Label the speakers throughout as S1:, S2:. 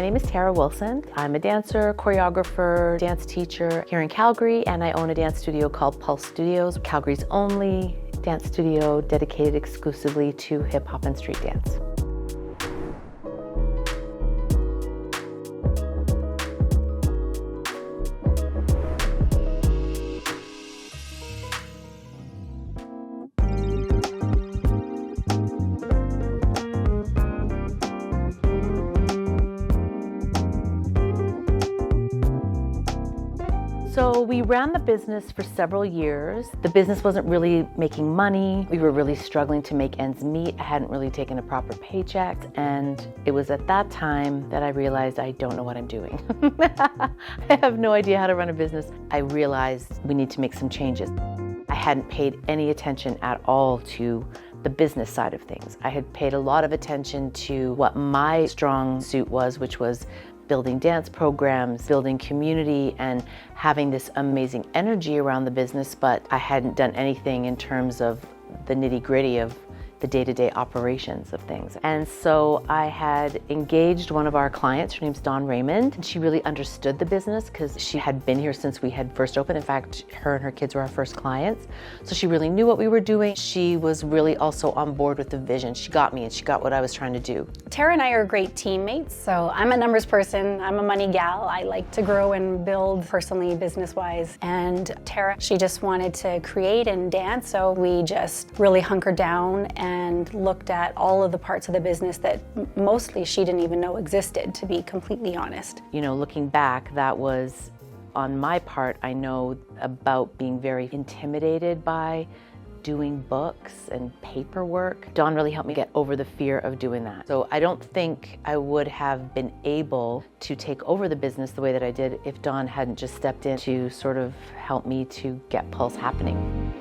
S1: My name is Tara Wilson. I'm a dancer, choreographer, dance teacher here in Calgary, and I own a dance studio called Pulse Studios, Calgary's only dance studio dedicated exclusively to hip hop and street dance. So we ran the business for several years. The business wasn't really making money. We were really struggling to make ends meet. I hadn't really taken a proper paycheck. And it was at that time that I realized I don't know what I'm doing. I have no idea how to run a business. I realized we need to make some changes. I hadn't paid any attention at all to the business side of things. I had paid a lot of attention to what my strong suit was, which was building dance programs, building community, and having this amazing energy around the business, but I hadn't done anything in terms of the nitty-gritty of the day-to-day operations of things. And so I had engaged one of our clients, her name's Dawn Raymond, and she really understood the business because she had been here since we had first opened. In fact, her and her kids were our first clients. So she really knew what we were doing. She was really also on board with the vision. She got me and she got what I was trying to do.
S2: Tara and I are great teammates. So I'm a numbers person, I'm a money gal. I like to grow and build personally, business-wise. And Tara, she just wanted to create and dance. So we just really hunkered down and looked at all of the parts of the business that mostly she didn't even know existed, to be completely honest.
S1: You know, looking back, that was, on my part, I know about being very intimidated by doing books and paperwork. Dawn really helped me get over the fear of doing that. So I don't think I would have been able to take over the business the way that I did if Dawn hadn't just stepped in to sort of help me to get Pulse happening.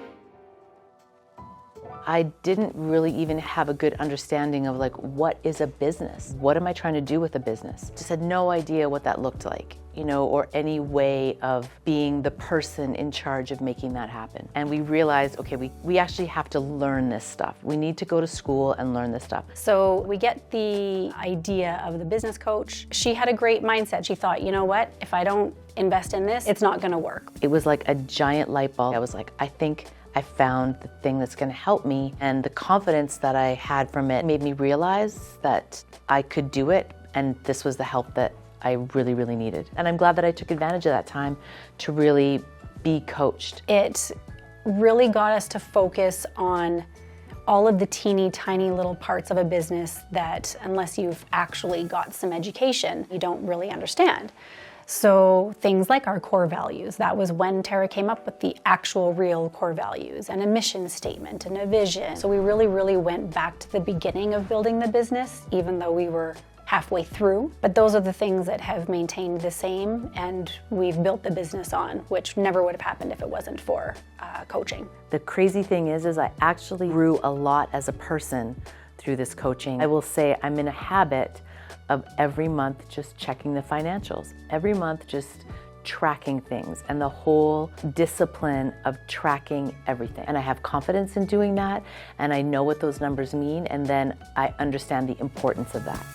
S1: I didn't really even have a good understanding of like, what is a business? What am I trying to do with a business? Just had no idea what that looked like, you know, or any way of being the person in charge of making that happen. And we realized, okay, we actually have to learn this stuff. We need to go to school and learn this stuff.
S2: So we get the idea of the business coach. She had a great mindset. She thought, you know what, if I don't invest in this, it's not gonna work.
S1: It was like a giant light bulb. I was like, I think I found the thing that's going to help me, and the confidence that I had from it made me realize that I could do it, and this was the help that I really, really needed. And I'm glad that I took advantage of that time to really be coached.
S2: It really got us to focus on all of the teeny tiny little parts of a business that, unless you've actually got some education, you don't really understand. So things like our core values, that was when Tara came up with the actual real core values, and a mission statement and a vision. So we really went back to the beginning of building the business, even though we were halfway through. But those are the things that have maintained the same, and we've built the business on, which never would have happened if it wasn't for coaching.
S1: The crazy thing is I actually grew a lot as a person through this coaching. I will say I'm in a habit of every month just checking the financials, every month just tracking things, and the whole discipline of tracking everything. And I have confidence in doing that, and I know what those numbers mean, and then I understand the importance of that.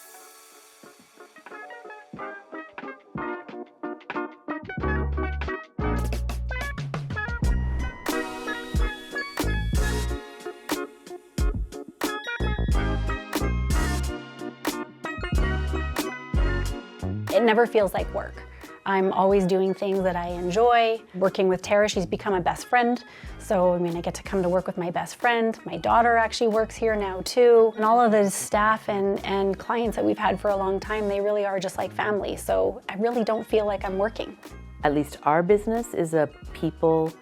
S2: It never feels like work. I'm always doing things that I enjoy. Working with Tara, she's become a best friend. So, I mean, I get to come to work with my best friend. My daughter actually works here now too. And all of the staff and clients that we've had for a long time, they really are just like family. So I really don't feel like I'm working.
S1: At least our business is a people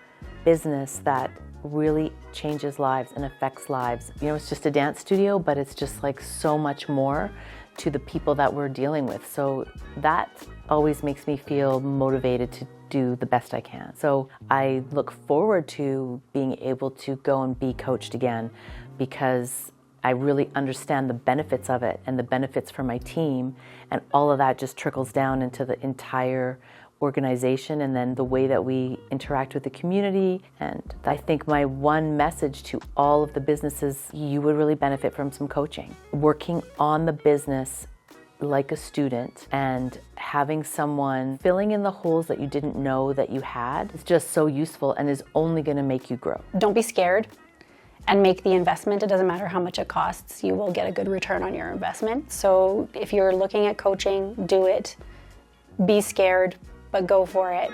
S1: business that really changes lives and affects lives. You know, it's just a dance studio, but it's just like so much more to the people that we're dealing with. So that always makes me feel motivated to do the best I can. So I look forward to being able to go and be coached again, because I really understand the benefits of it and the benefits for my team, and all of that just trickles down into the entire organization and then the way that we interact with the community. And I think my one message to all of the businesses, you would really benefit from some coaching. Working on the business like a student, and having someone filling in the holes that you didn't know that you had is just so useful and is only going to make you grow.
S2: Don't be scared and make the investment. It doesn't matter how much it costs, you will get a good return on your investment. So if you're looking at coaching, do it. Be scared, but go for it.